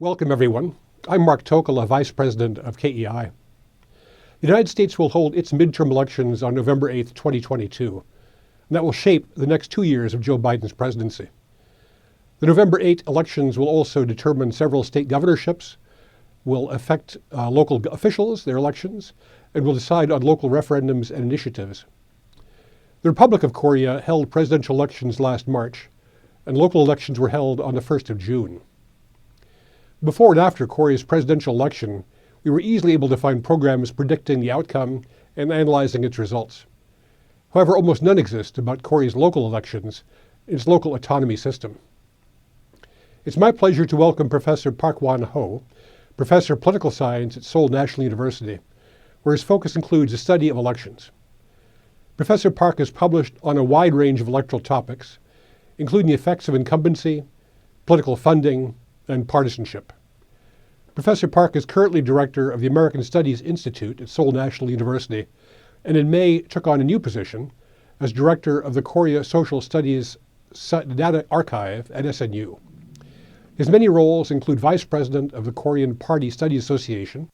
Welcome, everyone. I'm Mark Tokola, Vice President of KEI. The United States will hold its midterm elections on November 8th, 2022, and that will shape the next 2 years of Joe Biden's presidency. The November 8 elections will also determine several state governorships, will affect local officials, their elections, and will decide on local referendums and initiatives. The Republic of Korea held presidential elections last March, and local elections were held on the 1st of June. Before and after Korea's presidential election, we were easily able to find programs predicting the outcome and analyzing its results. However, almost none exist about Korea's local elections and its local autonomy system. It's my pleasure to welcome Professor Park Won-ho, Professor of Political Science at Seoul National University, where his focus includes the study of elections. Professor Park has published on a wide range of electoral topics, including the effects of incumbency, political funding, and partisanship. Professor Park is currently director of the American Studies Institute at Seoul National University, and in May took on a new position as director of the Korea Social Studies Data Archive at SNU. His many roles include vice president of the Korean Party Study Association,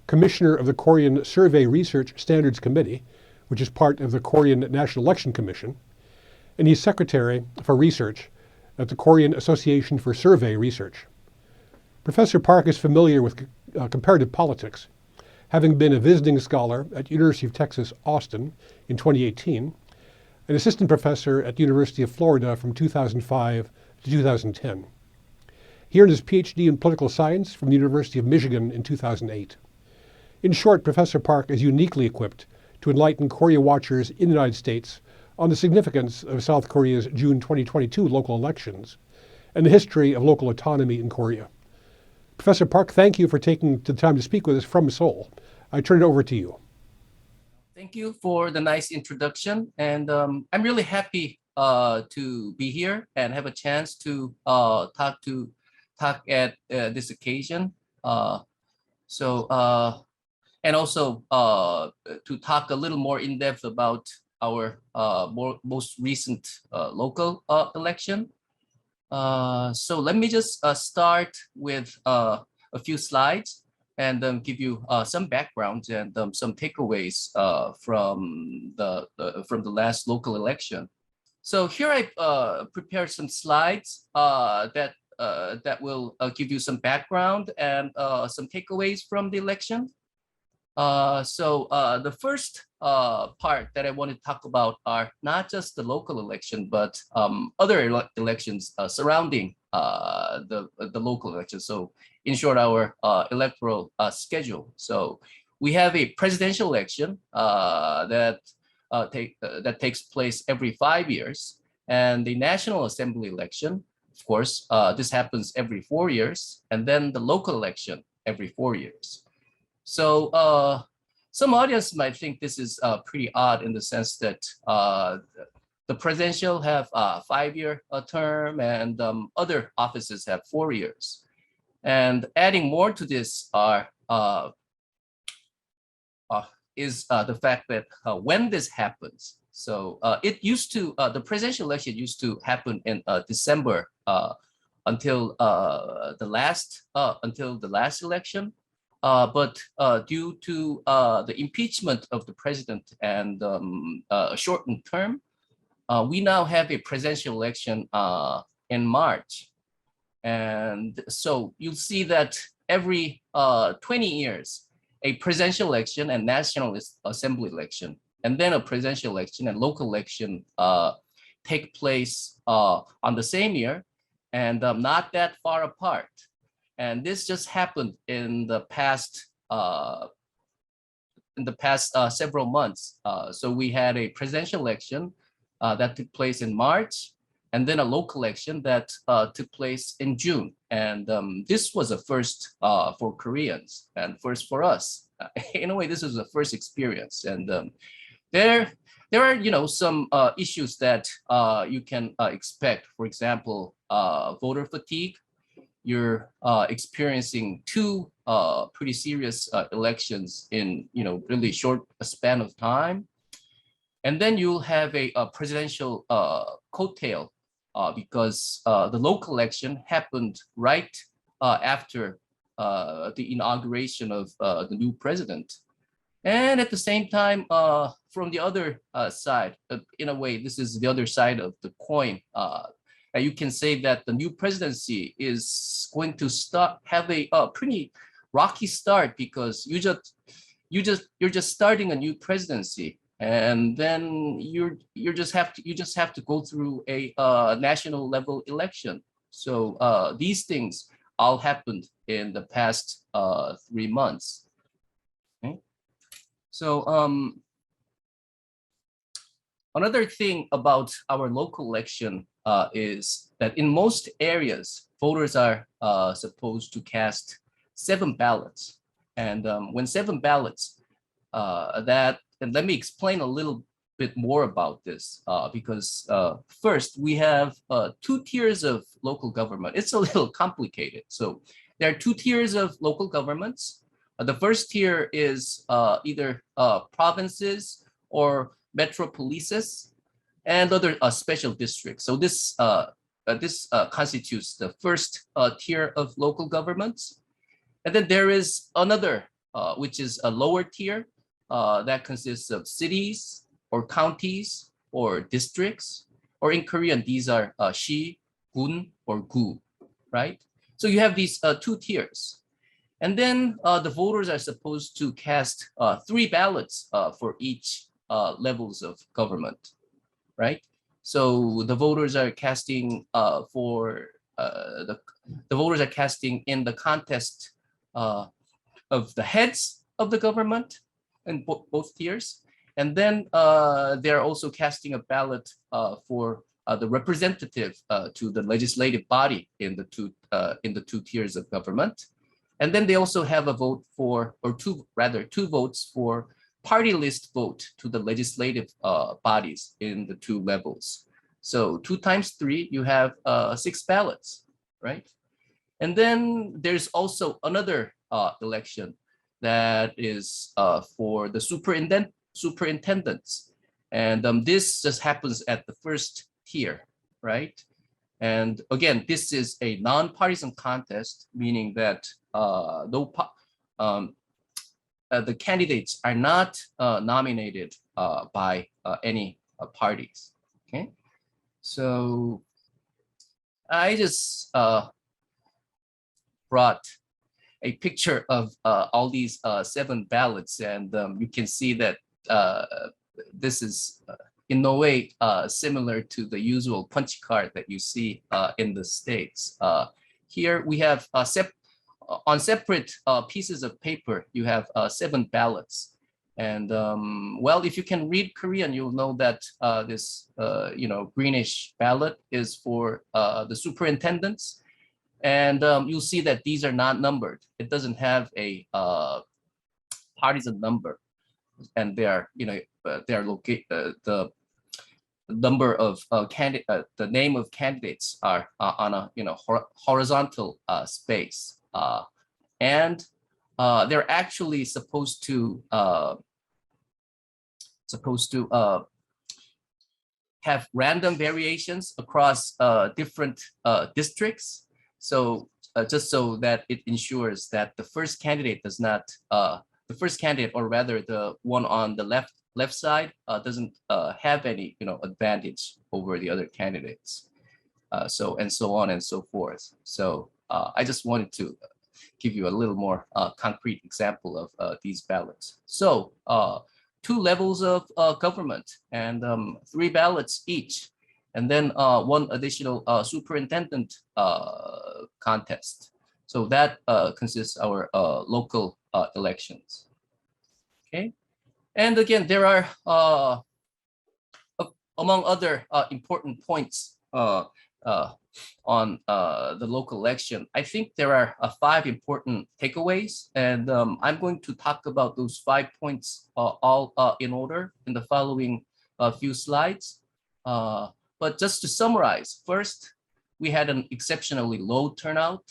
commissioner of the Korean Survey Research Standards Committee, which is part of the Korean National Election Commission, and he's secretary for research at the Korean Association for Survey Research. Professor Park is familiar with comparative politics, having been a visiting scholar at University of Texas, Austin in 2018, an assistant professor at the University of Florida from 2005 to 2010. He earned his PhD in political science from the University of Michigan in 2008. In short, Professor Park is uniquely equipped to enlighten Korea watchers in the United States on the significance of South Korea's June 2022 local elections and the history of local autonomy in Korea. Professor Park, thank you for taking the time to speak with us from Seoul. I turn it over to you. Thank you for the nice introduction, and I'm really happy to be here and have a chance to talk at this occasion. And also to talk a little more in depth about our most recent local election. So let me just start with a few slides and give you some background and some takeaways from the last local election. So here I prepared some slides that will give you some background and some takeaways from the election. The first part that I want to talk about are not just the local election, but other elections surrounding the local election. So in short, our electoral schedule. So we have a presidential election that takes place every 5 years, and the National Assembly election, of course, this happens every 4 years, and then the local election every 4 years. So some audience might think this is pretty odd in the sense that the presidential have a 5-year term and other offices have 4 years. And adding more to this is the fact that when this happens, so it used to, the presidential election used to happen in December until the last election. But due to the impeachment of the president and a shortened term, we now have a presidential election in March. And so you'll see that every 20 years, a presidential election and National Assembly election, and then a presidential election and local election take place on the same year and not that far apart. And this just happened in the past several months. So we had a presidential election that took place in March, and then a local election that took place in June. And this was a first for Koreans and first for us. In a way, this was the first experience. And there are, some issues that you can expect. For example, voter fatigue. You're experiencing two pretty serious elections in really short span of time, and then you'll have a presidential coattail because the local election happened right after the inauguration of the new president. And at the same time, from the other side, in a way, this is the other side of the coin. You can say that the new presidency is going to have a pretty rocky start, because you're just starting a new presidency, and then you just have to go through a national level election. So these things all happened in the past 3 months. Okay? So another thing about our local election is that in most areas, voters are supposed to cast 7 ballots. And when 7 ballots, and let me explain a little bit more about this, because first we have 2 tiers of local government. It's a little complicated. So there are 2 tiers of local governments. The first tier is either provinces or metropolises and other special districts. So this constitutes the first tier of local governments. And then there is another, which is a lower tier that consists of cities or counties or districts, or in Korean, these are shi, gun, or gu, right? So you have these 2 tiers. And then the voters are supposed to cast 3 ballots for each levels of government, right? So the voters are casting the voters are casting in the contest of the heads of the government in both tiers, and then they're also casting a ballot for the representative to the legislative body in the 2 tiers of government. And then they also have a vote for, or 2 votes for party list vote to the legislative bodies in the 2 levels. So 2 times 3, you have 6 ballots, right? And then there's also another election that is for the superintendents. And this just happens at the first tier, right? And again, this is a non-partisan contest, meaning that the candidates are not nominated by any parties. Okay, so I just brought a picture of all these 7 ballots, and you can see that this is in no way similar to the usual punch card that you see in the States. Here we have on separate pieces of paper, you have 7 ballots. And well, if you can read Korean, you'll know that this greenish ballot is for the superintendents. And you'll see that these are not numbered. It doesn't have a partisan number, and they are located. The number of the name of candidates are on a horizontal space, and they're actually supposed to have random variations across different districts. So just so that it ensures that the first candidate does not, the first candidate, or rather the one on the left side, doesn't have any advantage over the other candidates. So and so on and so forth. So I just wanted to give you a little more concrete example of these ballots. So 2 levels of government, and 3 ballots each. And then 1 additional superintendent contest. So that consists our local elections. Okay, and again, there are among other important points on the local election. I think there are 5 important takeaways, and I'm going to talk about those 5 points all in order in the following few slides. But just to summarize, first, we had an exceptionally low turnout,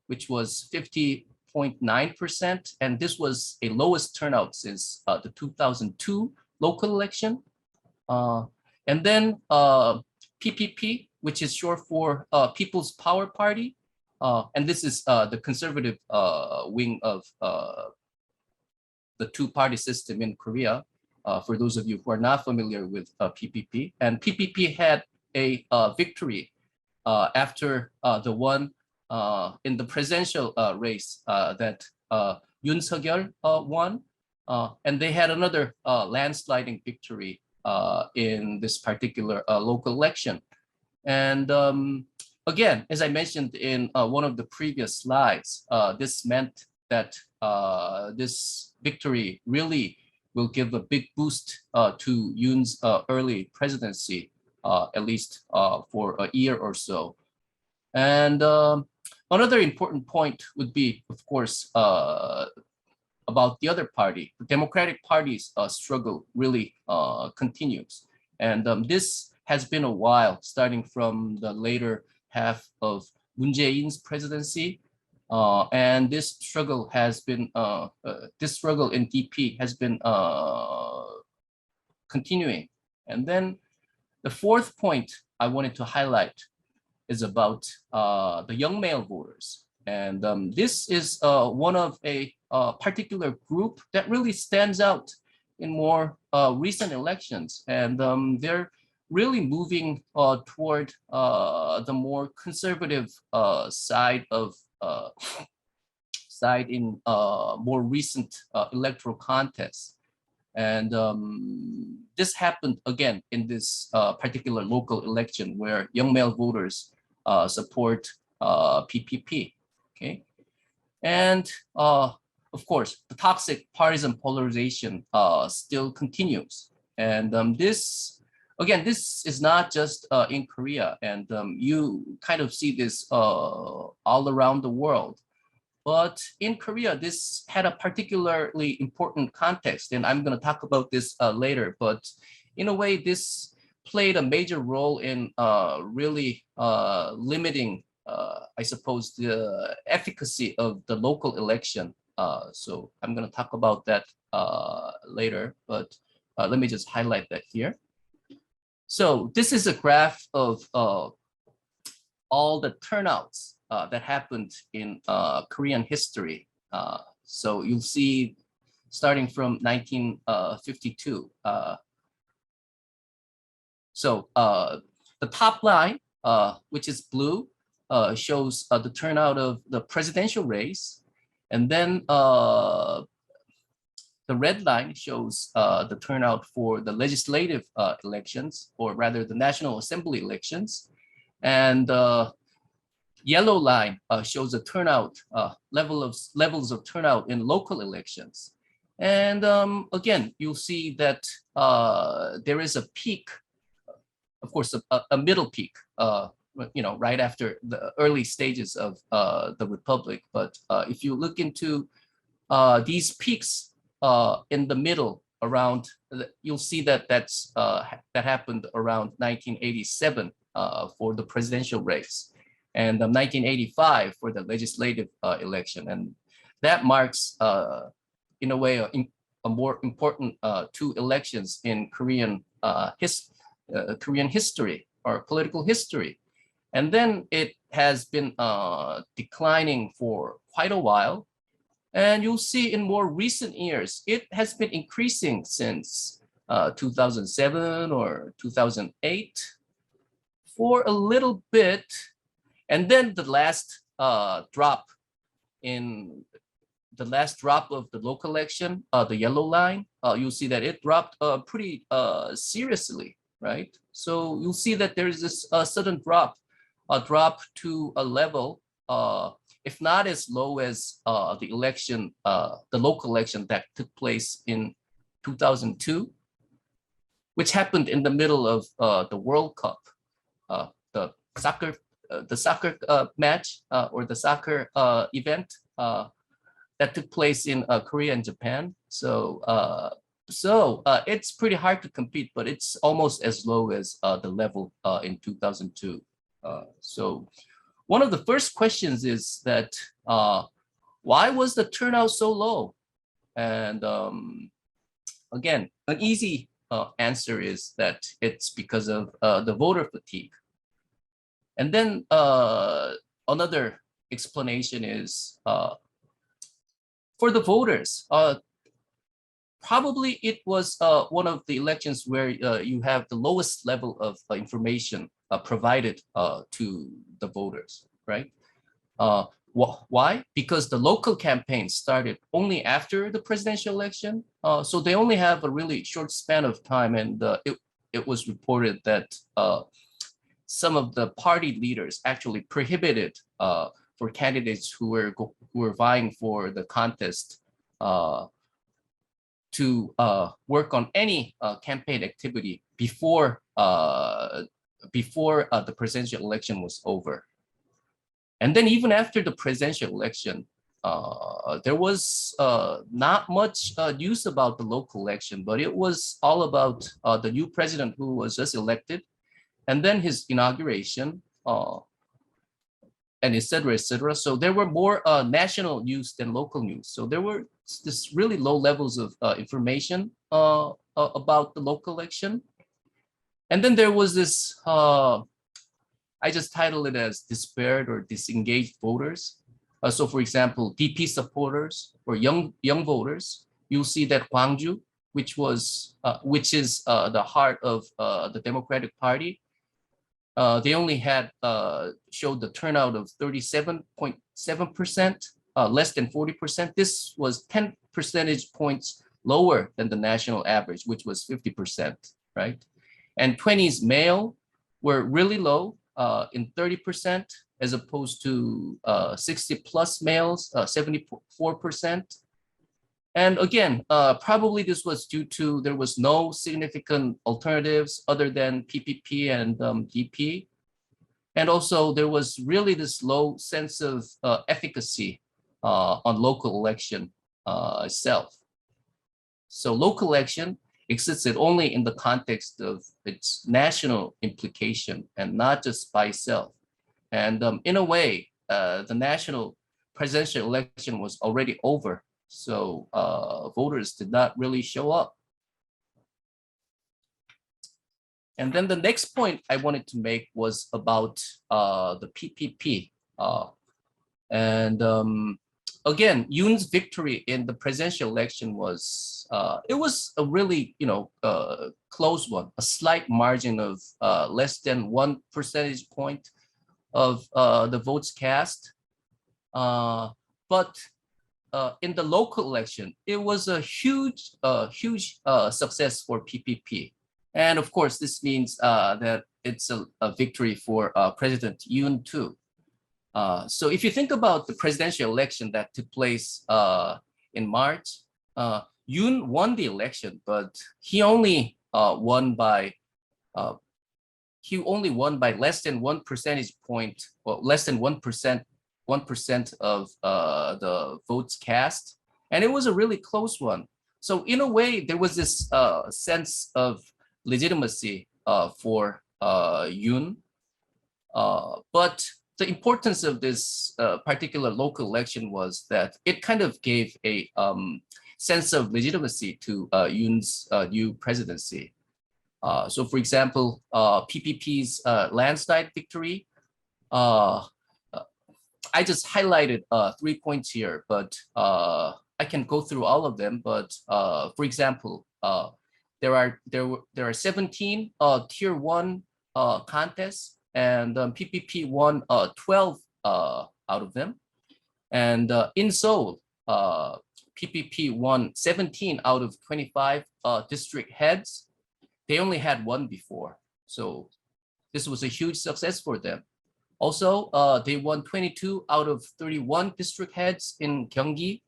which was 50.9%, and this was a lowest turnout since the 2002 local election. And then PPP, which is short for People's Power Party, And this is the conservative wing of the two-party system in Korea, for those of you who are not familiar with PPP. And PPP had a victory after the one in the presidential race that Yoon Suk-yeol won. And they had another landsliding victory in this particular local election. And again, as I mentioned in one of the previous slides, this meant that this victory really will give a big boost to Yoon's early presidency, at least for a year or so. And another important point would be, of course, about the other party. The Democratic Party's struggle really continues. And this has been a while, starting from the later half of Moon Jae-in's presidency. And this struggle has been, this struggle in DP has been continuing. And then the fourth point I wanted to highlight is about the young male voters. And this is one of a particular group that really stands out in more recent elections. And they're really moving toward the more conservative side in more recent electoral contests. And this happened again in this particular local election where young male voters support PPP, okay? And of course, the toxic partisan polarization still continues. And this, again, this is not just in Korea, and you kind of see this all around the world. But in Korea, this had a particularly important context, and I'm going to talk about this later. But in a way, this played a major role in really limiting, I suppose, the efficacy of the local election. So I'm going to talk about that later, but let me just highlight that here. So this is a graph of all the turnouts that happened in Korean history. So you'll see starting from 1952. So the top line, which is blue, shows the turnout of the presidential race. And then the red line shows the turnout for the legislative elections, or rather the National Assembly elections. And yellow line shows the turnout levels of turnout in local elections. And again, you'll see that there is a peak, of course, a middle peak, right after the early stages of the Republic. But if you look into these peaks in the middle around, you'll see that that happened around 1987 for the presidential race, and 1985 for the legislative election. And that marks, in a way, a more important two elections in Korean history or political history. And then it has been declining for quite a while. And you'll see in more recent years, it has been increasing since 2007 or 2008 for a little bit. And then the last drop of the local election, the yellow line, you'll see that it dropped pretty seriously, right? So you'll see that there is this sudden drop to a level, if not as low as the local election that took place in 2002, which happened in the middle of the World Cup, the soccer match or the soccer event that took place in Korea and Japan. So it's pretty hard to compete, but it's almost as low as the level in 2002. So one of the first questions is that why was the turnout so low? And again, an easy answer is that it's because of the voter fatigue. And then another explanation is for the voters. Probably it was one of the elections where you have the lowest level of information provided to the voters, right? Why? Because the local campaign started only after the presidential election. So they only have a really short span of time. And it was reported that some of the party leaders actually prohibited for candidates who were vying for the contest to work on any campaign activity before the presidential election was over. And then even after the presidential election, there was not much news about the local election, but it was all about the new president who was just elected, and then his inauguration, and et cetera, et cetera. So there were more national news than local news. So there were this really low levels of information about the local election. And then there was this, I just titled it as despaired or disengaged voters. So for example, DP supporters or young voters, you'll see that Gwangju, which is the heart of the Democratic Party, they only had showed the turnout of 37.7%, less than 40%. This was 10 percentage points lower than the national average, which was 50%, right? And 20s male were really low in 30%, as opposed to 60 plus males, 74%. And again, probably this was due to there was no significant alternatives other than PPP and DP. And also there was really this low sense of efficacy on local election itself. So local election existed only in the context of its national implication and not just by itself. And in a way, the national presidential election was already over. So voters did not really show up. And then the next point I wanted to make was about the PPP. Again, Yoon's victory in the presidential election was, it was a really, close one, a slight margin of less than 1 percentage point of the votes cast. But in the local election, it was a huge success for PPP. And of course, this means that it's a victory for President Yoon too. So if you think about the presidential election that took place in March, Yoon won the election, but he only won by less than 1 percentage point, well, less than 1% of the votes cast, and it was a really close one. So in a way, there was this sense of legitimacy for Yoon, but the importance of this particular local election was that it kind of gave a sense of legitimacy to Yoon's new presidency. So for example, PPP's landslide victory, I just highlighted 3 points here, but I can go through all of them. But for example, there are 17 tier 1 contests, and PPP won 12 out of them. And in Seoul, PPP won 17 out of 25 district heads. They only had one before, so this was a huge success for them. Also, they won 22 out of 31 district heads in Gyeonggi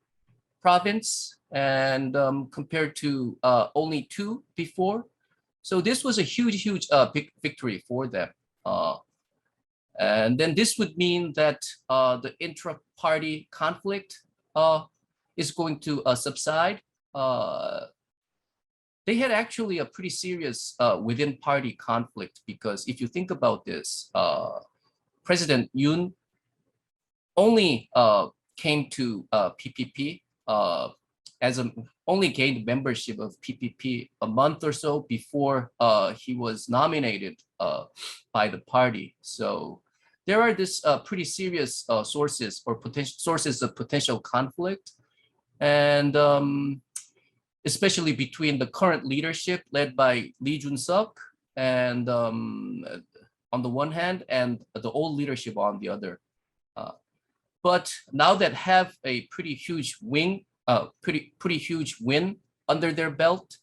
province, and compared to only 2 before. So this was a huge big victory for them. And then this would mean that the intra-party conflict is going to subside. They had actually a pretty serious within-party conflict, because if you think about this, President Yoon only came to PPP only gained membership of PPP a month or so before he was nominated by the party. So there are this pretty serious sources or potential sources of potential conflict, and especially between the current leadership led by Lee Jun-suk and on the one hand, and the old leadership on the other. But now that have a pretty huge win under their belt,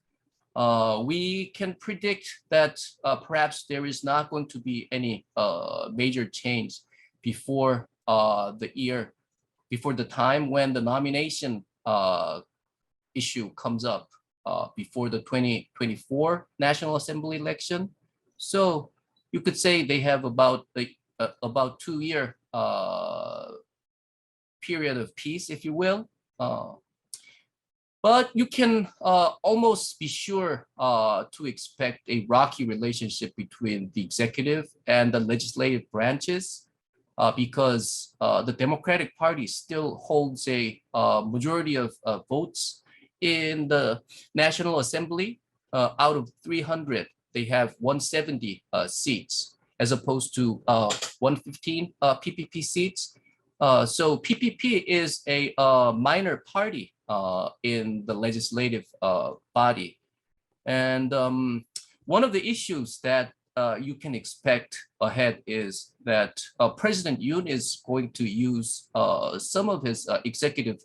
we can predict that perhaps there is not going to be any major change before before the time when the nomination issue comes up before the 2024 National Assembly election. So you could say they have about 2-year period of peace, if you will. But you can almost be sure to expect a rocky relationship between the executive and the legislative branches because the Democratic Party still holds a majority of votes in the National Assembly. Out of 300, they have 170 seats as opposed to 115 PPP seats. So PPP is a minor party in the legislative body. And one of the issues that you can expect ahead is that President Yoon is going to use some of his executive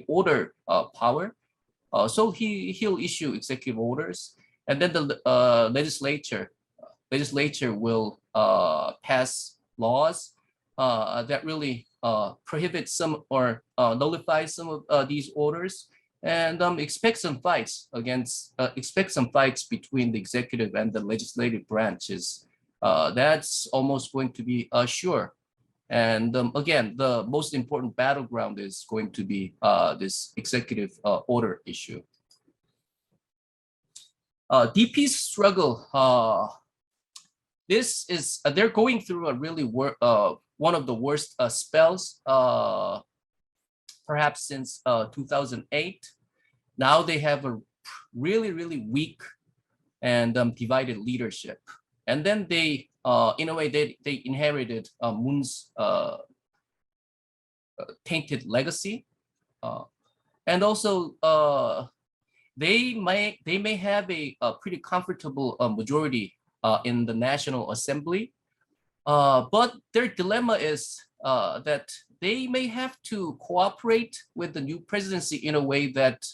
order power. So he'll issue executive orders, and then the legislature will pass laws that really prohibit some or nullify some of these orders, and expect some fights between the executive and the legislative branches. That's almost going to be sure. And again, the most important battleground is going to be this executive order issue. DP's struggle. This is they're going through a really one of the worst spells, perhaps since 2008. Now they have a really weak and divided leadership, and then they, in a way, they inherited Moon's tainted legacy, and also they may have a pretty comfortable majority in the National Assembly, but their dilemma is that they may have to cooperate with the new presidency in a way that,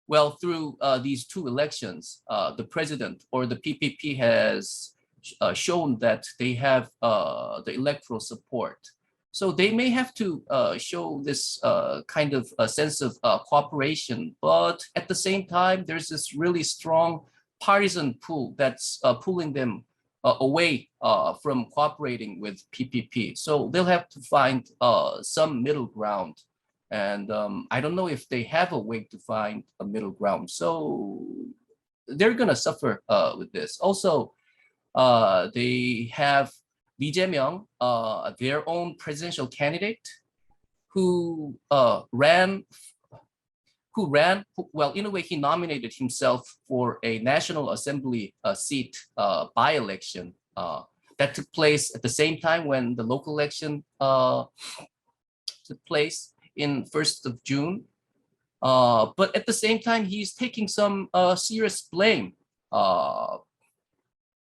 well, through these two elections, the president or the PPP has shown that they have the electoral support. So they may have to show this kind of a sense of cooperation, but at the same time, there's this really strong partisan pull that's pulling them away from cooperating with PPP. So they'll have to find some middle ground. And I don't know if they have a way to find a middle ground. So they're going to suffer with this. Also, they have Lee Jae-myung, their own presidential candidate, who ran, well, in a way, he nominated himself for a National Assembly seat by-election that took place at the same time when the local election took place in 1st of June. But at the same time, he's taking some serious blame,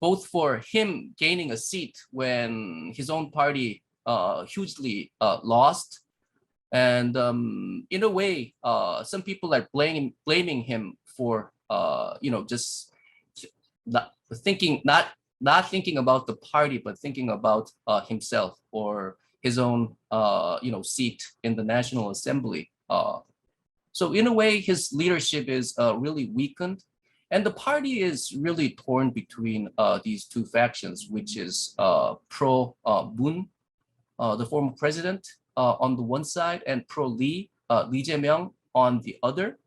both for him gaining a seat when his own party hugely lost. And in a way, some people are blaming him for just not thinking about the party, but thinking about himself or his own seat in the National Assembly. So in a way, his leadership is really weakened, and the party is really torn between these two factions, which is pro Moon, the former president, on the one side, and pro Lee Jae-myung on the other.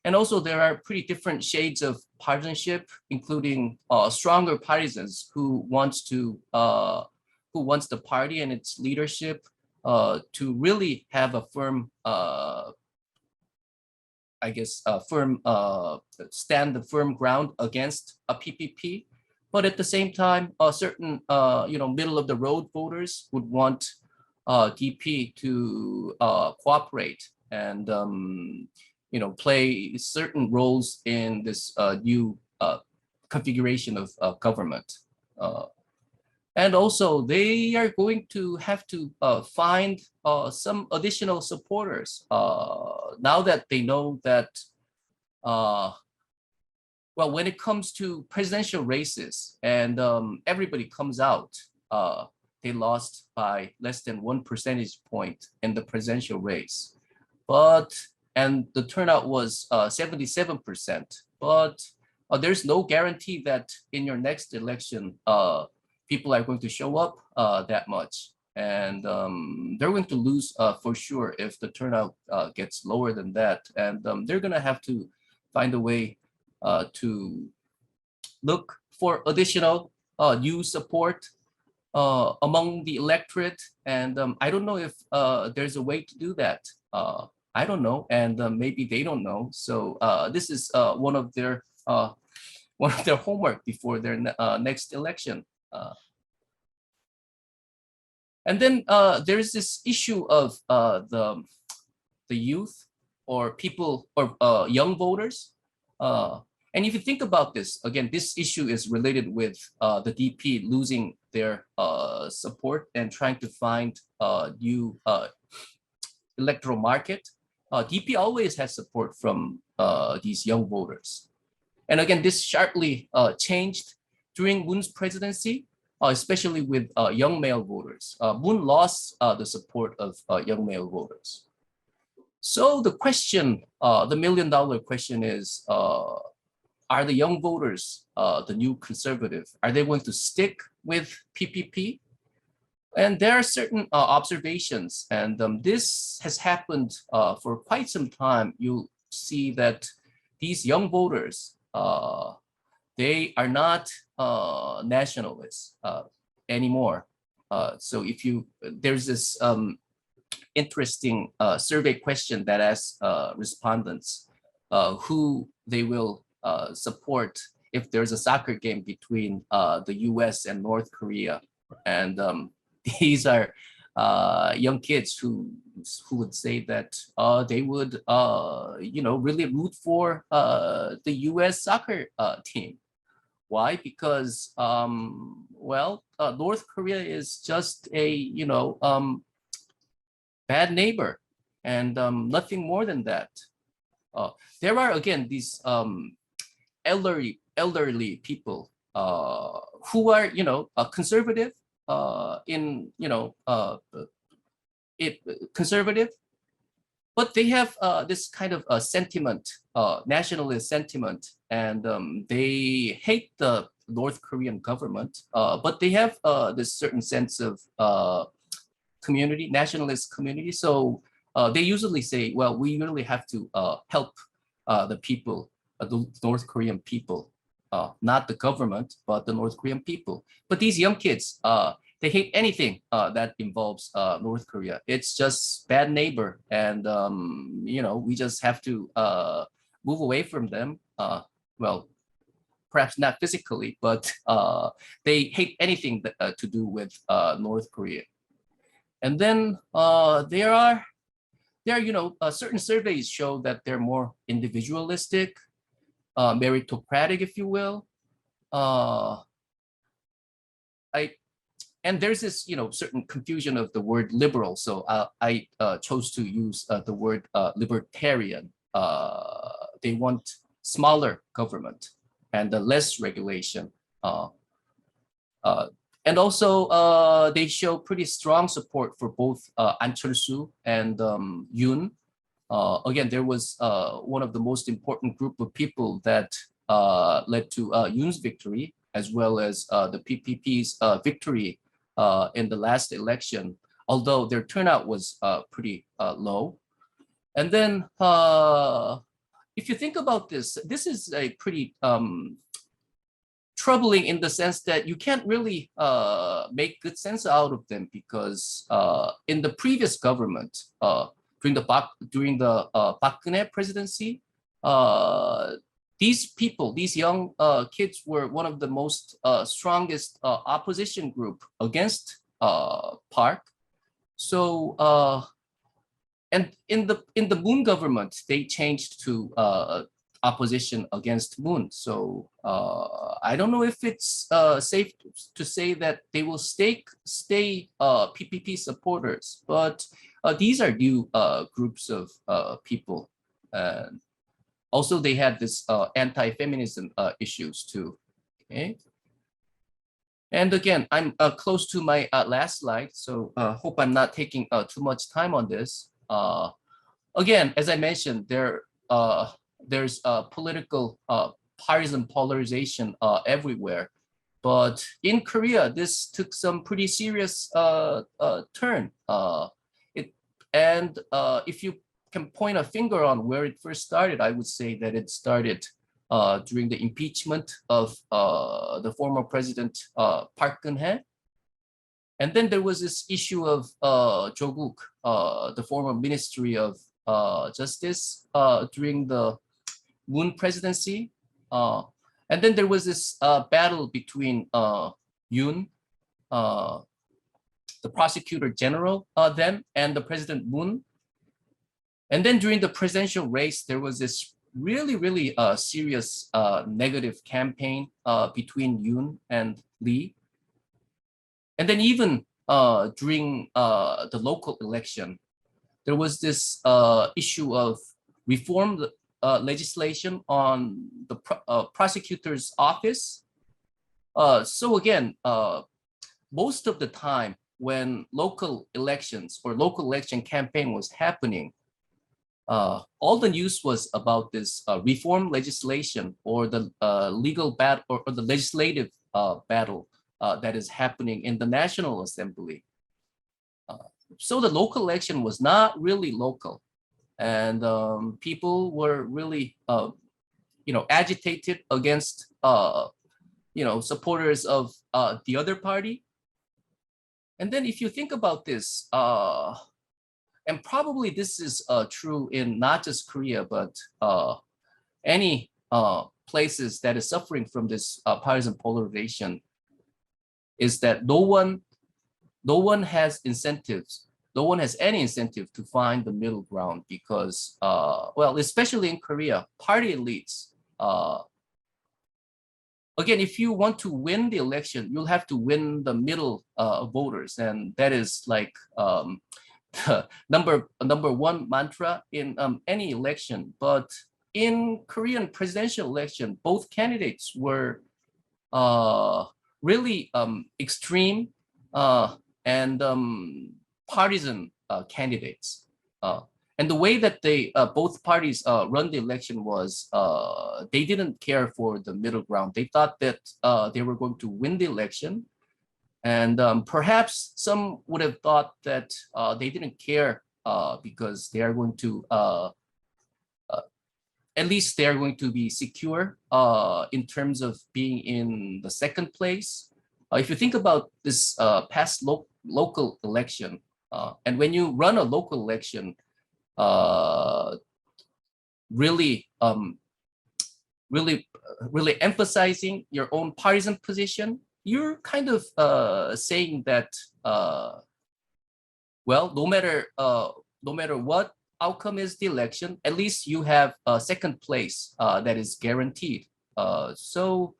And also there are pretty different shades of partisanship, including stronger partisans who wants the party and its leadership to really have a firm, stand the firm ground against a PPP. But at the same time, certain middle of the road voters would want DP to cooperate and play certain roles in this new configuration of government. And also, they are going to have to find some additional supporters now that they know that, well, when it comes to presidential races and everybody comes out, they lost by less than 1 percentage point in the presidential race. And the turnout was 77%. But there's no guarantee that in your next election, people are going to show up that much. And they're going to lose for sure if the turnout gets lower than that. And they're going to have to find a way to look for additional new support among the electorate. And I don't know if there's a way to do that. I don't know, and maybe they don't know. So this is one of their homework before their next election. And then there's this issue of the youth or people or young voters. And if you think about this, again, this issue is related with the DP losing their support and trying to find a new electoral market. DP always has support from these young voters. And again, this sharply changed during Moon's presidency, especially with young male voters. Moon lost the support of young male voters. So the question, the million-dollar question is, are the young voters the new conservative? Are they going to stick with PPP? And there are certain observations, and this has happened for quite some time. You'll see that these young voters, they are not nationalists anymore. So there's this interesting survey question that asks respondents who they will support if there's a soccer game between the US and North Korea. And these are young kids who would say that they would really root for the US soccer team. Why? Because North Korea is just a bad neighbor and nothing more than that. There are again these elderly people who are conservative conservative, but they have this kind of sentiment, nationalist sentiment, and they hate the North Korean government, but they have this certain sense of community, nationalist community. So they usually say, well, we really have to help the people, the North Korean people, not the government, but the North Korean people. But these young kids, they hate anything that involves North Korea. It's just bad neighbor, and we just have to move away from them. Well, perhaps not physically, but they hate anything that, to do with North Korea. And then there are certain surveys show that they're more individualistic, meritocratic, if you will. And there's this certain confusion of the word liberal, so I chose to use the word libertarian. They want smaller government and less regulation. And also, they show pretty strong support for both An Chol-soo and Yoon. Again, there was one of the most important group of people that led to Yoon's victory, as well as the PPP's victory in the last election, although their turnout was pretty low. And then, if you think about this, this is a pretty troubling in the sense that you can't really make good sense out of them, because in the previous government, during the Park Geun-hye presidency, these people, these young kids were one of the most strongest opposition group against Park. So and in the Moon government, they changed to opposition against Moon. So I don't know if it's safe to say that they will stay PPP supporters, but these are new groups of people. Also, they had this anti-feminism issues too. Okay. And again, I'm close to my last slide, so hope I'm not taking too much time on this. Again, as I mentioned, there's political partisan polarization everywhere. But in Korea, this took some pretty serious turn. If you can point a finger on where it first started, I would say that it started during the impeachment of the former president Park Geun-hye. And then there was this issue of Jo-guk, the former Ministry of Justice during the Moon presidency. And then there was this battle between Yoon, the prosecutor general then, and the President Moon. And then during the presidential race, there was this really serious negative campaign between Yoon and Lee. And then even during the local election, there was this issue of reform legislation on the prosecutor's office. So again, most of the time when local elections or local election campaign was happening, all the news was about this reform legislation or the legal battle or the legislative battle that is happening in the National Assembly. So the local election was not really local, and people were really, agitated against, supporters of the other party. And then if you think about this, and probably this is true in not just Korea, but any places that is suffering from this partisan polarization, is that no one has incentives. No one has any incentive to find the middle ground because, well, especially in Korea, party elites, again, if you want to win the election, you'll have to win the middle voters. And that is like number one mantra in any election. But in Korean presidential election, both candidates were really extreme and partisan candidates. And the way that they both parties run the election was they didn't care for the middle ground. They thought that they were going to win the election. And perhaps some would have thought that they didn't care because they are going to, at least they are going to be secure in terms of being in the second place. If you think about this past local election, and when you run a local election, really emphasizing your own partisan position, you're kind of saying that, well, no matter what outcome is the election, at least you have a second place that is guaranteed. So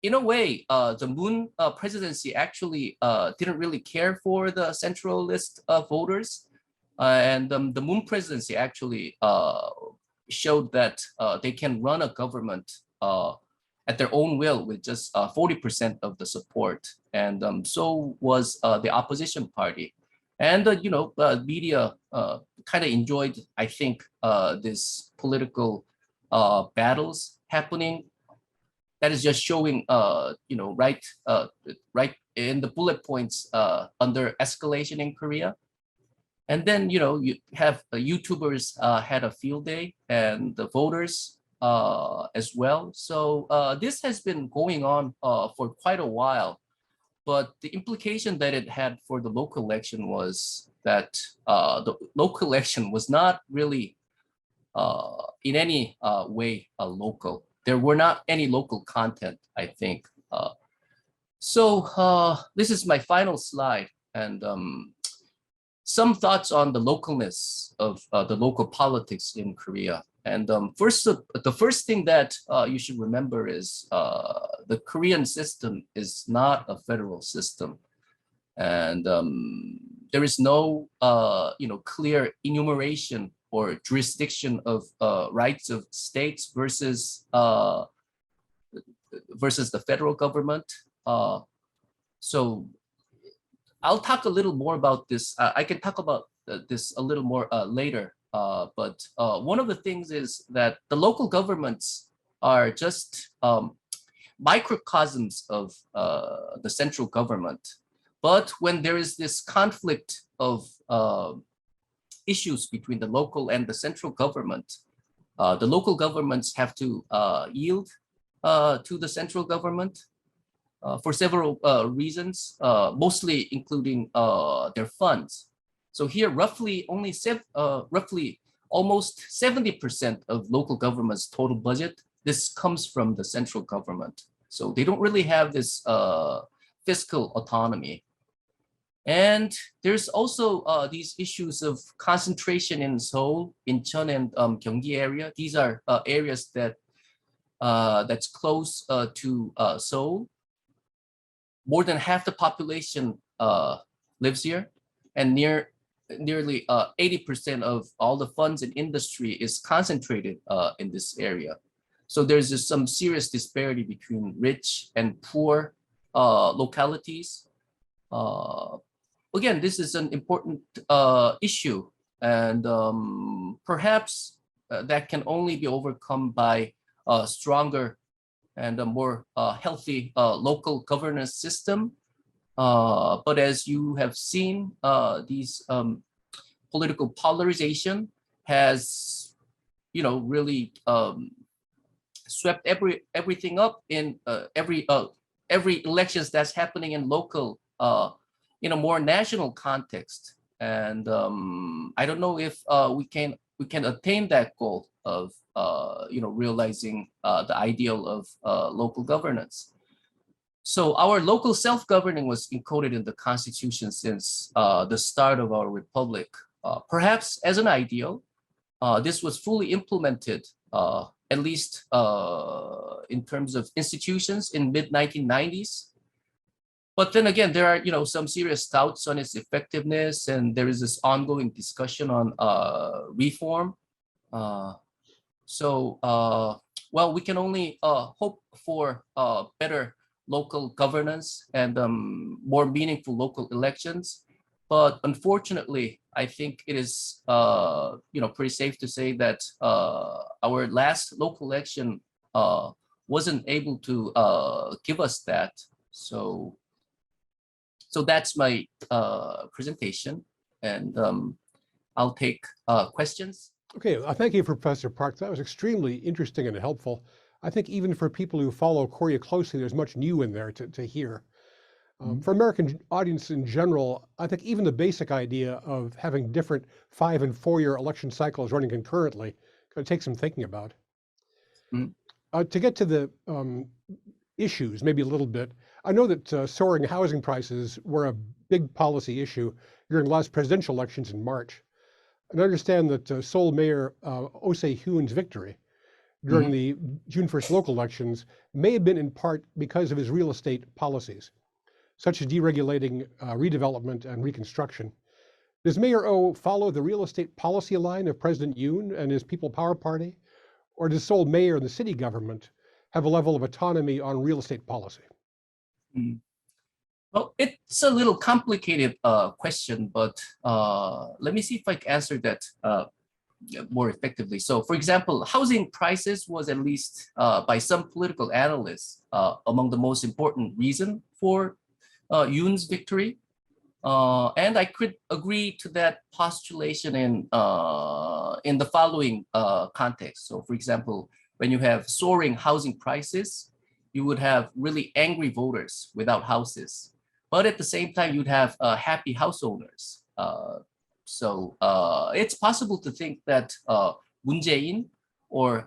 in a way, the Moon presidency actually didn't really care for the centralist voters. And the Moon presidency actually showed that they can run a government at their own will with just 40% of the support. And so was the opposition party. And, media kind of enjoyed, I think, this political battles happening. That is just showing, right in the bullet points under escalation in Korea. And then, you have YouTubers had a field day and the voters as well. So this has been going on for quite a while. But the implication that it had for the local election was that the local election was not really in any way local. There were not any local content, I think. So this is my final slide, and some thoughts on the localness of the local politics in Korea. And the first thing that you should remember is the Korean system is not a federal system, and there is no clear enumeration or jurisdiction of rights of states versus the federal government. So I'll talk a little more about this. I can talk about this a little more later. But one of the things is that the local governments are just microcosms of the central government. But when there is this conflict of issues between the local and the central government, the local governments have to yield to the central government for several reasons, mostly including their funds. So here, roughly almost 70% of local government's total budget, this comes from the central government. So they don't really have this fiscal autonomy. And there's also these issues of concentration in Seoul, Incheon, and Gyeonggi area. These are areas that's close to Seoul. More than half the population lives here, and nearly 80% of all the funds and industry is concentrated in this area. So there's just some serious disparity between rich and poor localities. Again, this is an important issue, and perhaps that can only be overcome by a stronger and a more healthy local governance system. But as you have seen, these political polarization has, really swept everything up in every elections that's happening in local, in a more national context. And I don't know if we can attain that goal of realizing the ideal of local governance. So our local self-governing was encoded in the Constitution since the start of our republic. Perhaps as an ideal, this was fully implemented, at least in terms of institutions, in mid-1990s. But then again, there are some serious doubts on its effectiveness, and there is this ongoing discussion on reform. Well, we can only hope for better local governance and more meaningful local elections. But unfortunately, I think it is pretty safe to say that our last local election wasn't able to give us that. So that's my presentation, and I'll take questions. Okay, thank you, Professor Park. That was extremely interesting and helpful. I think even for people who follow Korea closely, there's much new in there to hear. For American audience in general, I think even the basic idea of having different 5- and 4-year election cycles running concurrently going to take some thinking about. To get to the issues, maybe a little bit, I know that soaring housing prices were a big policy issue during the last presidential elections in March. And I understand that Seoul Mayor Oh Se-hyun's victory during the June 1st local elections may have been in part because of his real estate policies, such as deregulating redevelopment and reconstruction. Does Mayor Oh follow the real estate policy line of President Yoon and his People Power Party? Or does Seoul Mayor and the city government have a level of autonomy on real estate policy? Well, it's a little complicated question, but let me see if I can answer that more effectively. So, for example, housing prices was, at least by some political analysts, among the most important reason for Yoon's victory. And I could agree to that postulation in the following context. So, for example, when you have soaring housing prices, you would have really angry voters without houses. But at the same time, you'd have happy house owners. So it's possible to think that Moon Jae-in or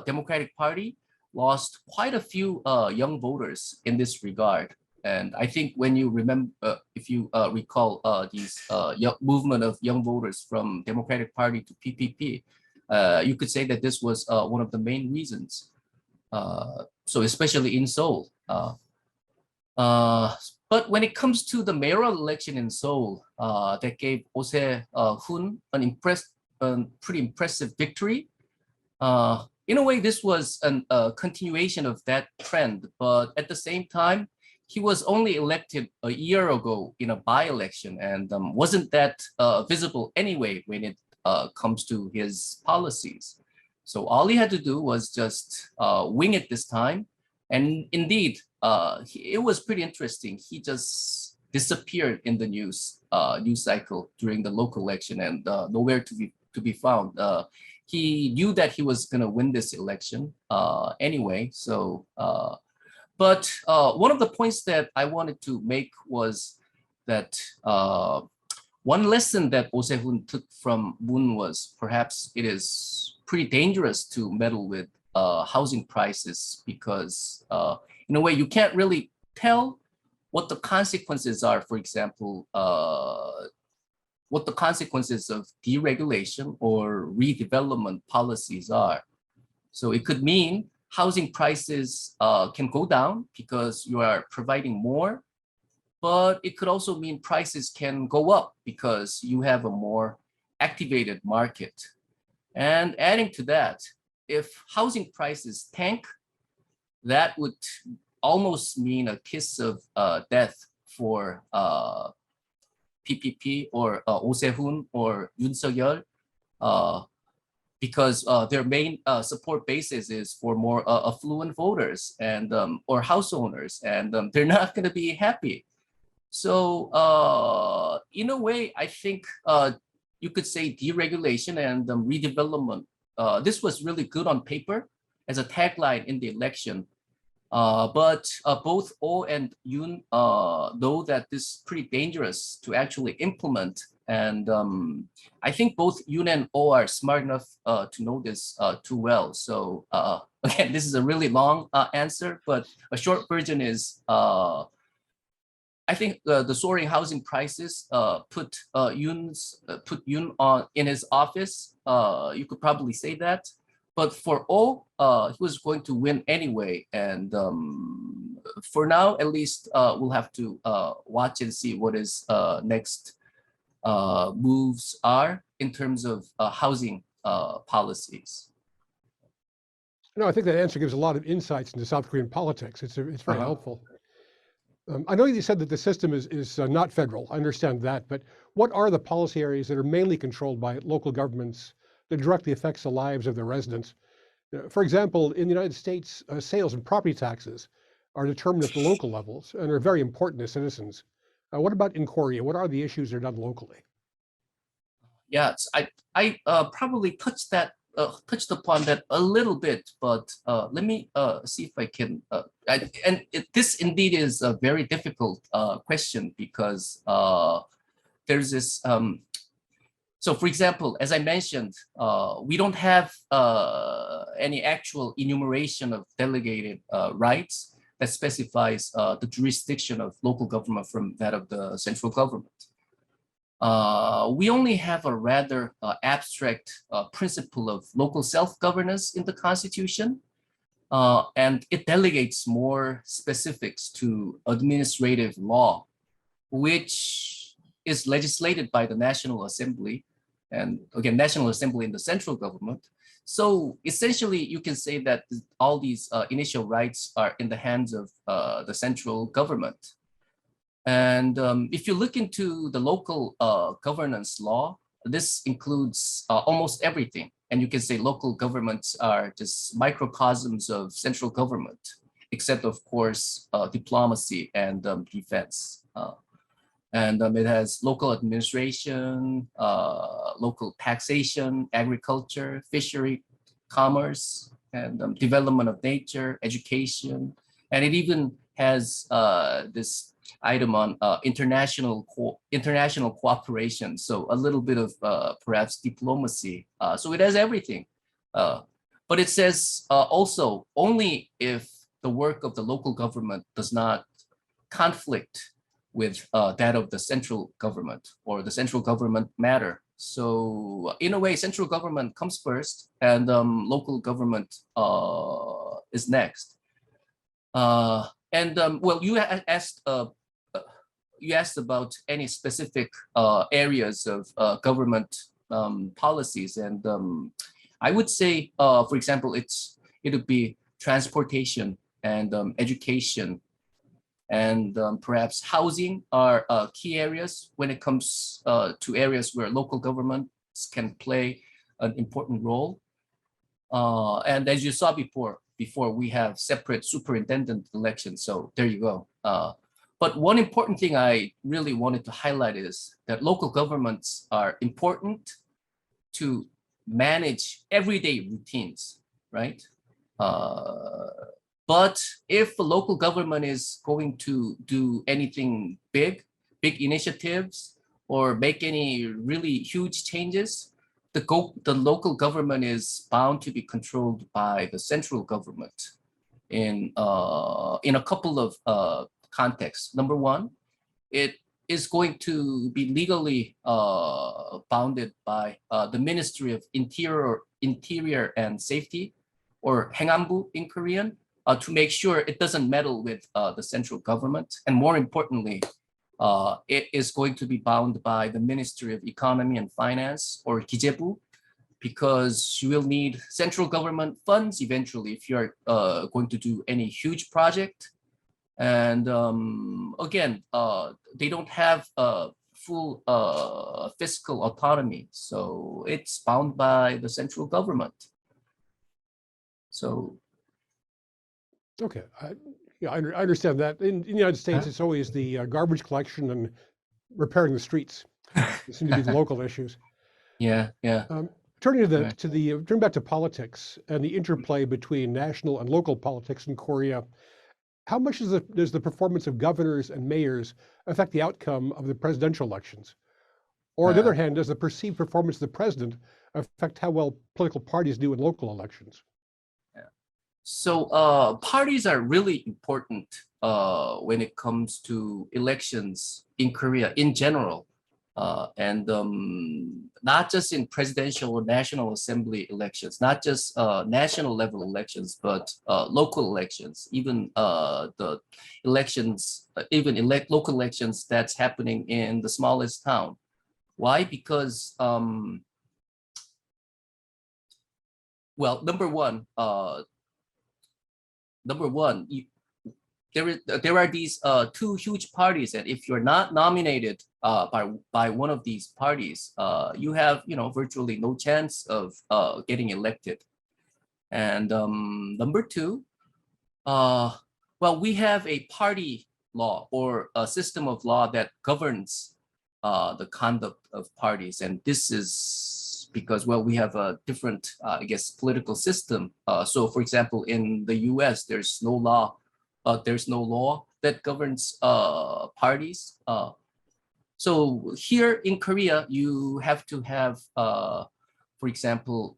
Democratic Party lost quite a few young voters in this regard. And I think when you remember, if you recall these movement of young voters from Democratic Party to PPP, you could say that this was one of the main reasons. So especially in Seoul. But when it comes to the mayoral election in Seoul, that gave Oh Se-hun a pretty impressive victory. In a way, this was a continuation of that trend, but at the same time, he was only elected a year ago in a by-election and wasn't that visible anyway when it comes to his policies. So all he had to do was just wing it this time. And indeed, it was pretty interesting. He just disappeared in the news cycle during the local election and nowhere to be found. He knew that he was going to win this election anyway. So, but one of the points that I wanted to make was that one lesson that Oh Se-hun took from Moon was perhaps it is pretty dangerous to meddle with housing prices because in a way you can't really tell what the consequences are. For example, what the consequences of deregulation or redevelopment policies are. So it could mean housing prices can go down because you are providing more, but it could also mean prices can go up because you have a more activated market. And adding to that, if housing prices tank, that would almost mean a kiss of death for PPP or Oh Se-hun or Yoon Suk-yeol, because their main support basis is for more affluent voters and or house owners, and they're not going to be happy. So in a way, I think you could say deregulation and redevelopment. This was really good on paper as a tagline in the election. But both Oh and Yoon know that this is pretty dangerous to actually implement. And I think both Yoon and Oh are smart enough to know this too well. So again, this is a really long answer, but a short version is I think the soaring housing prices put Yoon on in his office. You could probably say that. But for Oh, he was going to win anyway. And for now, at least, we'll have to watch and see what his next moves are in terms of housing policies. No, I think that answer gives a lot of insights into South Korean politics. It's very helpful. I know you said that the system is not federal. I understand that, but what are the policy areas that are mainly controlled by local governments that directly affects the lives of their residents? For example, in the United States, sales and property taxes are determined at the local levels and are very important to citizens. What about in Korea? What are the issues that are done locally? Yes, I probably touched upon that a little bit, but let me see if I can. This indeed is a very difficult question because there's this. So, for example, as I mentioned, we don't have any actual enumeration of delegated rights that specifies the jurisdiction of local government from that of the central government. We only have a rather abstract principle of local self-governance in the Constitution, and it delegates more specifics to administrative law, which is legislated by the National Assembly, and again, National Assembly in the central government. So essentially, you can say that all these initial rights are in the hands of the central government. And if you look into the local governance law, this includes almost everything. And you can say local governments are just microcosms of central government, except of course, diplomacy and defense. And it has local administration, local taxation, agriculture, fishery, commerce, and development of nature, education. And it even has this item on international cooperation. So a little bit of perhaps diplomacy. So it has everything. But it says also only if the work of the local government does not conflict with that of the central government or the central government matter. So in a way, central government comes first and local government is next. Well, you asked about any specific areas of government policies, and I would say, for example, it would be transportation and education and perhaps housing are key areas when it comes to areas where local governments can play an important role. And as you saw before we have separate superintendent elections. So there you go. But one important thing I really wanted to highlight is that local governments are important to manage everyday routines, right? But if the local government is going to do anything big initiatives, or make any really huge changes, the local government is bound to be controlled by the central government in a couple of contexts. Number one, it is going to be legally bounded by the Ministry of Interior and Safety, or 행안부 in Korean, to make sure it doesn't meddle with the central government. And more importantly, it is going to be bound by the Ministry of Economy and Finance, or 기재부, because you will need central government funds eventually if you're going to do any huge project. And again, they don't have full fiscal autonomy, so it's bound by the central government. So. Okay, yeah, I understand that. In the United States, it's always the garbage collection and repairing the streets. They seem to be the local issues. Yeah. Turning back to politics and the interplay between national and local politics in Korea, how much does the performance of governors and mayors affect the outcome of the presidential elections? Or on the other hand, does the perceived performance of the president affect how well political parties do in local elections? So parties are really important when it comes to elections in Korea in general, and not just in presidential or national assembly elections, not just national level elections, but local elections, even the elections, local elections that's happening in the smallest town. Why? Because well, number one, there are these two huge parties, and if you're not nominated by one of these parties, you have virtually no chance of getting elected. And number two, well, we have a party law, or a system of law that governs the conduct of parties, and this is because, well, we have a different, I guess, political system. So, for example, in the U.S., there's no law that governs parties. So here in Korea, you have to have, for example,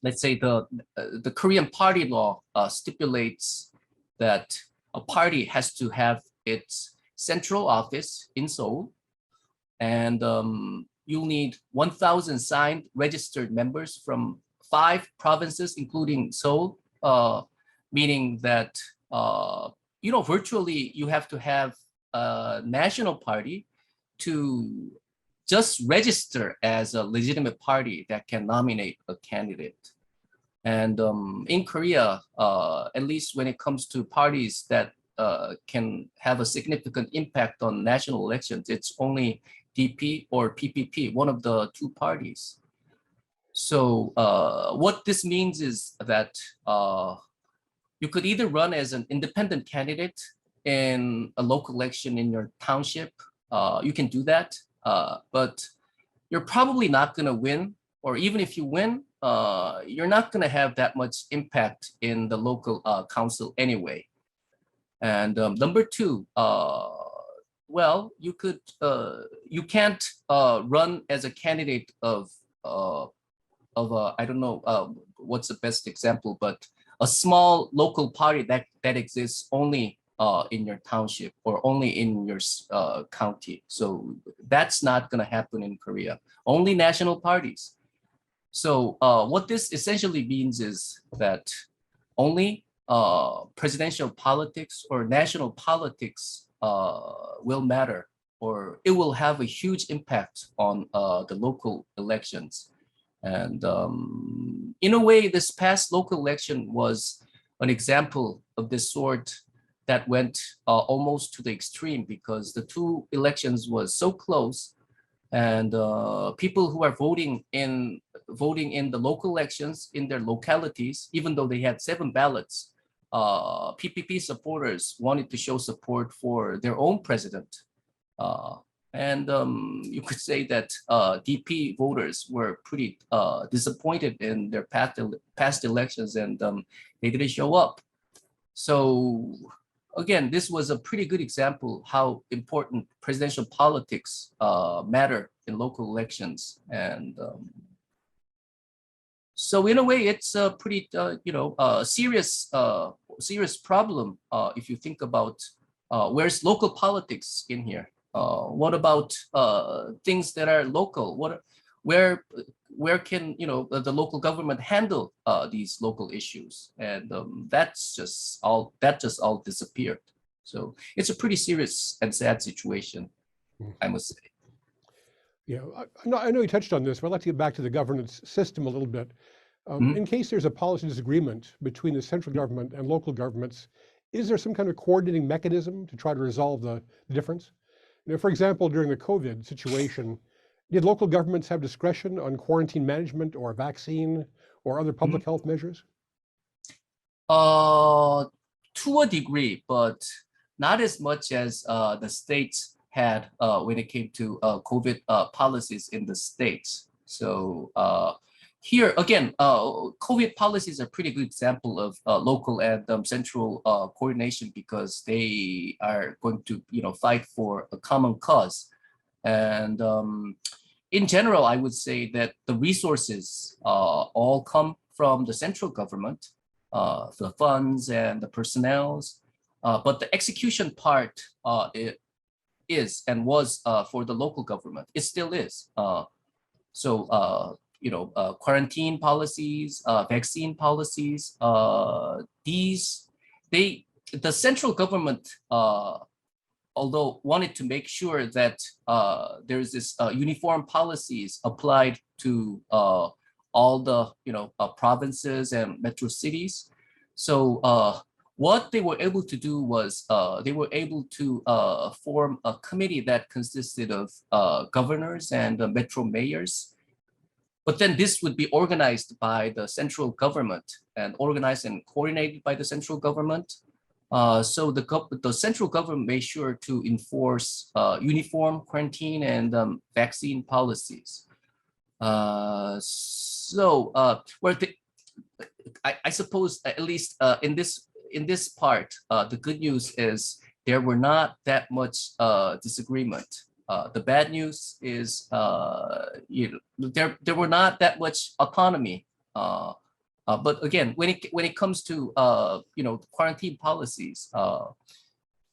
let's say the Korean party law stipulates that a party has to have its central office in Seoul, and you'll need 1,000 signed registered members from 5 provinces, including Seoul, meaning that, virtually you have to have a national party to just register as a legitimate party that can nominate a candidate. And in Korea, at least when it comes to parties that can have a significant impact on national elections, it's only DP or PPP, one of the 2 parties. So what this means is that you could either run as an independent candidate in a local election in your township. You can do that, but you're probably not going to win, or even if you win, you're not going to have that much impact in the local council anyway. And number 2, well, you can't run as a candidate of I don't know what's the best example, but a small local party that exists only in your township or only in your county. So that's not going to happen in Korea. Only national parties. So what this essentially means is that only presidential politics or national politics will matter, or it will have a huge impact on the local elections. And in a way, this past local election was an example of this sort that went almost to the extreme, because the two elections was so close, and people who are voting in the local elections in their localities, even though they had 7 ballots, PPP supporters wanted to show support for their own president. And you could say that DP voters were pretty disappointed in their past elections, and they didn't show up. So again, this was a pretty good example how important presidential politics matter in local elections. And so in a way, it's a pretty serious problem if you think about where's local politics in here. What about things that are local? Where can the local government handle these local issues? And that just all disappeared. So it's a pretty serious and sad situation, I must say. Yeah, I know you touched on this, but I'd like to get back to the governance system a little bit. In case there's a policy disagreement between the central government and local governments, is there some kind of coordinating mechanism to try to resolve the difference? For example, during the COVID situation, did local governments have discretion on quarantine management or vaccine or other public health measures? To a degree, but not as much as the states had when it came to COVID policies in the states. So here again, COVID policies are a pretty good example of local and central coordination, because they are going to fight for a common cause. And in general, I would say that the resources all come from the central government, the funds and the personnels, but the execution part it is and was for the local government. It still is. Quarantine policies, vaccine policies, the central government, although wanted to make sure that there's this uniform policies applied to all the provinces and metro cities. So what they were able to do was they were able to form a committee that consisted of governors and metro mayors. But then this would be organized by the central government and organized and coordinated by the central government. So the central government made sure to enforce uniform quarantine and vaccine policies. I suppose at least in this part, the good news is there were not that much disagreement. The bad news is there were not that much autonomy. But again, when it comes to quarantine policies,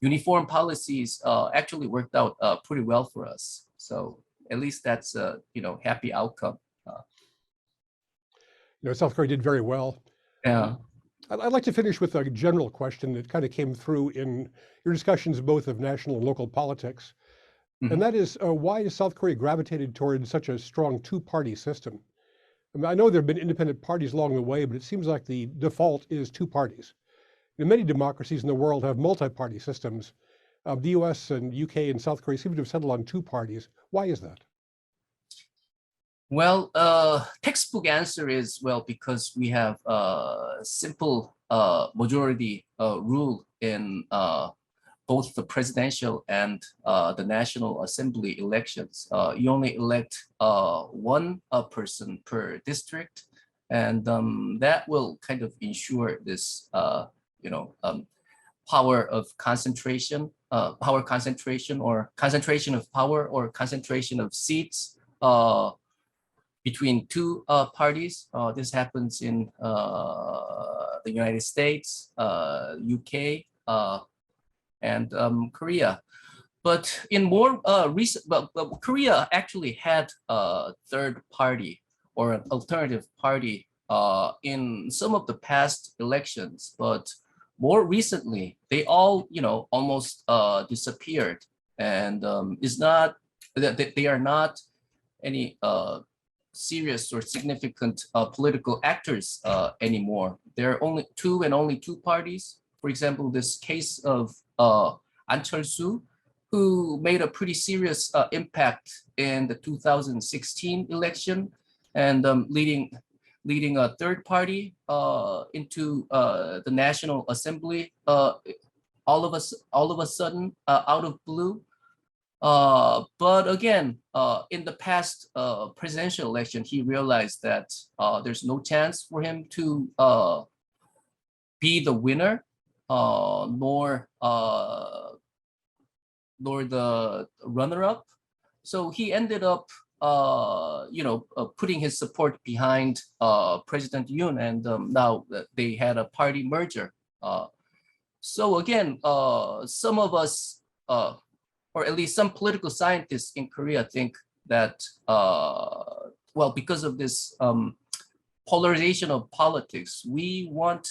uniform policies actually worked out pretty well for us. So at least that's a happy outcome. South Korea did very well. Yeah. I'd like to finish with a general question that kind of came through in your discussions both of national and local politics. And that is, why has South Korea gravitated toward such a strong two-party system? I mean, I know there have been independent parties along the way, but it seems like the default is two parties. Many democracies in the world have multi-party systems. The US and UK and South Korea seem to have settled on two parties. Why is that? Well, textbook answer is, well, because we have a simple majority rule in both the presidential and the National Assembly elections. You only elect one person per district, and that will kind of ensure this, power of concentration, power concentration, or concentration of power, or concentration of seats between two parties. This happens in the United States, UK, and Korea. But in more recent, but Korea actually had a third party or an alternative party in some of the past elections, but more recently they all, almost disappeared, and is not that they are not any serious or significant political actors anymore. There are only two parties. For example, this case of Anchol-soo, who made a pretty serious impact in the 2016 election, and leading a third party into the National Assembly all of a sudden out of blue. But again, in the past presidential election, he realized that there's no chance for him to be the winner, nor the runner-up. So he ended up, putting his support behind President Yoon, and now they had a party merger. So again, some of us, or at least some political scientists in Korea, think that, well, because of this polarization of politics, we want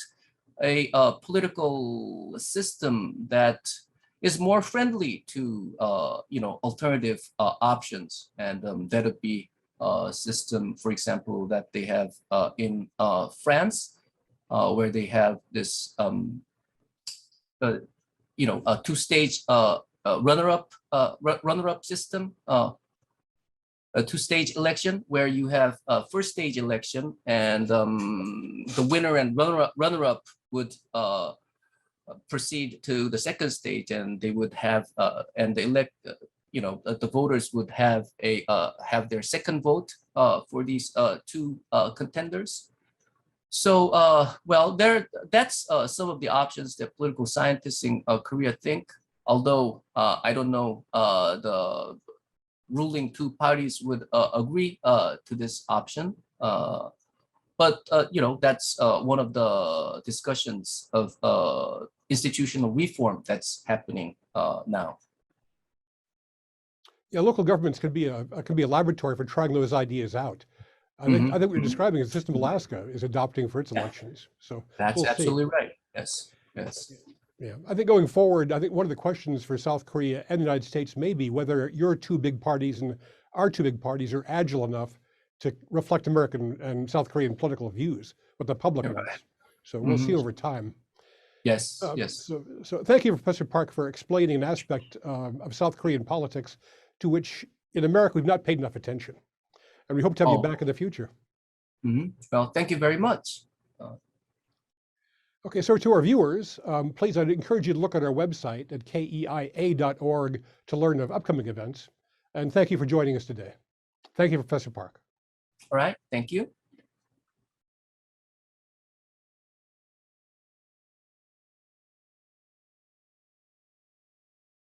a political system that is more friendly to alternative options, and that would be a system, for example, that they have in France, where they have this a two-stage runner-up system, a two-stage election, where you have a first-stage election, and the winner and runner-up would proceed to the second stage, and they would have and the voters would have their second vote for these two contenders. So well, that's some of the options that political scientists in Korea think. Although I don't know the ruling two parties would agree to this option. But that's one of the discussions of institutional reform that's happening now. Yeah, local governments can be a laboratory for trying those ideas out. I think what you're describing is the system Alaska is adopting for its elections. So that's we'll absolutely see. right. Yes. Yeah, I think going forward, I think one of the questions for South Korea and the United States may be whether your two big parties and our two big parties are agile enough to reflect American and South Korean political views, what the public wants. So we'll see over time. Yes. So thank you, Professor Park, for explaining an aspect of South Korean politics to which in America we've not paid enough attention. And we hope to have you back in the future. Well, thank you very much. Okay, so to our viewers, please, I'd encourage you to look at our website at keia.org to learn of upcoming events. And thank you for joining us today. Thank you, Professor Park. All right, thank you.